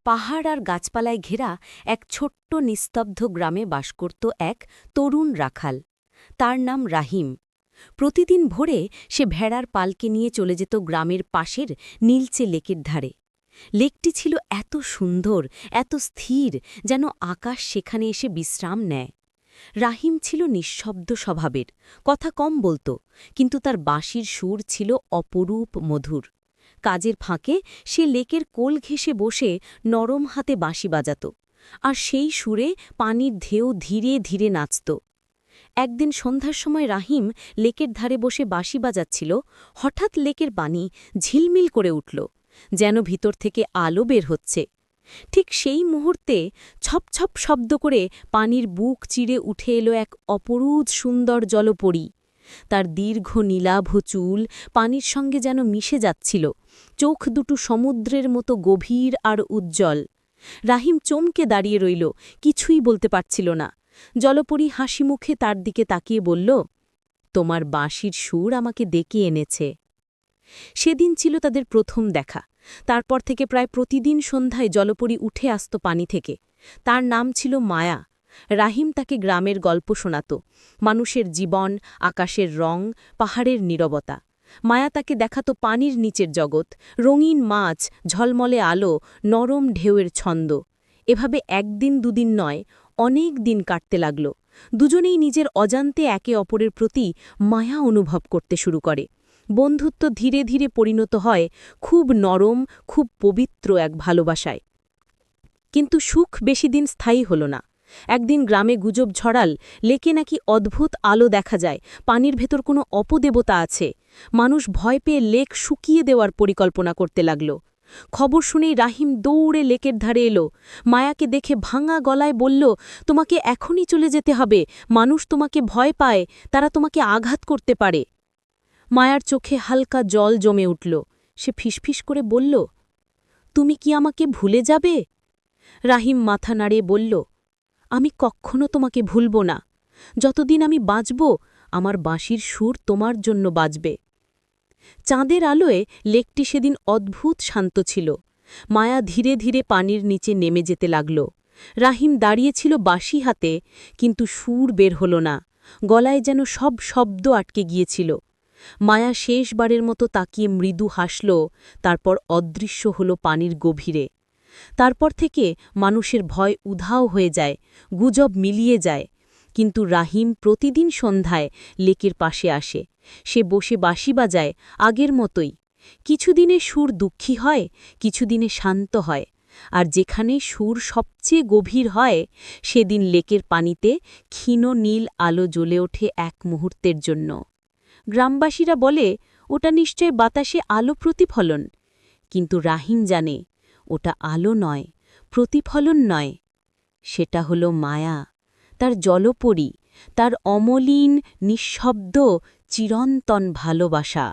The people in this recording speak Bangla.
পাহাড় আর গাছপালায় ঘেরা এক ছোট্ট নিস্তব্ধ গ্রামে বাস করত এক তরুণ রাখাল। তার নাম রাহিম। প্রতিদিন ভোরে সে ভেড়ার পালকে নিয়ে চলে যেত গ্রামের পাশের নীলচে লেকের ধারে। লেকটি ছিল এত সুন্দর, এত স্থির, যেন আকাশ সেখানে এসে বিশ্রাম নেয়। রাহিম ছিল নিঃশব্দ স্বভাবের, কথা কম বলত, কিন্তু তার বাঁশির সুর ছিল অপরূপ মধুর। কাজের ফাঁকে সে লেকের কোল ঘেঁষে বসে নরম হাতে বাঁশি বাজাত, আর সেই সুরে পানির ঢেউ ধীরে ধীরে নাচত। একদিন সন্ধ্যার সময় রাহিম লেকের ধারে বসে বাঁশি বাজাচ্ছিল। হঠাৎ লেকের পানি ঝিলমিল করে উঠল, যেন ভিতর থেকে আলো বের হচ্ছে। ঠিক সেই মুহূর্তে ছপ ছপ শব্দ করে পানির বুক চিরে উঠে এলো এক অপরূপ সুন্দর জলপরী। তার দীর্ঘ নীলাভ চুল পানির সঙ্গে যেন মিশে যাচ্ছিল, চোখ দুটো সমুদ্রের মতো গভীর আর উজ্জ্বল। রাহিম চমকে দাঁড়িয়ে রইল, কিছুই বলতে পারছিল না। জলপরী হাসি মুখে তার দিকে তাকিয়ে বলল, তোমার বাঁশির সুর আমাকে ডেকে এনেছে। সেদিন ছিল তাদের প্রথম দেখা। তারপর থেকে প্রায় প্রতিদিন সন্ধ্যায় জলপরী উঠে আসত পানি থেকে। তার নাম ছিল মায়া। রাহিম তাকে গ্রামের গল্প শোনাত, মানুষের জীবন, আকাশের রং, পাহাড়ের নীরবতা। মায়া তাকে দেখাত পানির নিচের জগৎ, রঙিন মাছ, ঝলমলে আলো, নরম ঢেউয়ের ছন্দ। এভাবে একদিন দুদিন নয়, অনেক দিন কাটতে লাগল। দুজনেই নিজের অজান্তে একে অপরের প্রতি মায়া অনুভব করতে শুরু করে। বন্ধুত্ব ধীরে ধীরে পরিণত হয় খুব নরম, খুব পবিত্র এক ভালোবাসায়। কিন্তু সুখ বেশিদিন স্থায়ী হল না। একদিন গ্রামে গুজব ছড়াল, লেকে নাকি অদ্ভুত আলো দেখা যায়, পানির ভেতর কোনো অপদেবতা আছে। মানুষ ভয় পেয়ে লেক শুকিয়ে দেওয়ার পরিকল্পনা করতে লাগল। খবর শুনেই রাহিম দৌড়ে লেকের ধারে এলো। মায়াকে দেখে ভাঙা গলায় বলল, তোমাকে এখনই চলে যেতে হবে, মানুষ তোমাকে ভয় পায়, তারা তোমাকে আঘাত করতে পারে। মায়ার চোখে হালকা জল জমে উঠল। সে ফিসফিস করে বলল, তুমি কি আমাকে ভুলে যাবে? রাহিম মাথা নাড়িয়ে বলল, আমি কখনো তোমাকে ভুলব না। যতদিন আমি বাঁচব, আমার বাঁশির সুর তোমার জন্য বাজবে। চাঁদের আলোয় লেকটি সেদিন অদ্ভুত শান্ত ছিল। মায়া ধীরে ধীরে পানির নিচে নেমে যেতে লাগল। রাহিম দাঁড়িয়েছিল বাঁশি হাতে, কিন্তু সুর বের হল না। গলায় যেন সব শব্দ আটকে গিয়েছিল। মায়া শেষবারের মতো তাকিয়ে মৃদু হাসল, তারপর অদৃশ্য হল পানির গভীরে। তারপর থেকে মানুষের ভয় উধাও হয়ে যায়, গুজব মিলিয়ে যায়। কিন্তু রাহিম প্রতিদিন সন্ধ্যায় লেকের পাশে আসে। সে বসে বাঁশি বাজায় আগের মতোই। কিছুদিনে সুর দুঃখী হয়, কিছুদিনে শান্ত হয়। আর যেখানে সুর সবচেয়ে গভীর হয়, সেদিন লেকের পানিতে ক্ষীণ নীল আলো জ্বলে ওঠে এক মুহূর্তের জন্য। গ্রামবাসীরা বলে, ওটা নিশ্চয় বাতাসে আলো প্রতিফলন। কিন্তু রাহিম জানে, ওটা আলো নয়, প্রতিফলন নয়, সেটা হলো মায়া, তার জলপরী, তার অমলিন, নিঃশব্দ, চিরন্তন ভালোবাসা।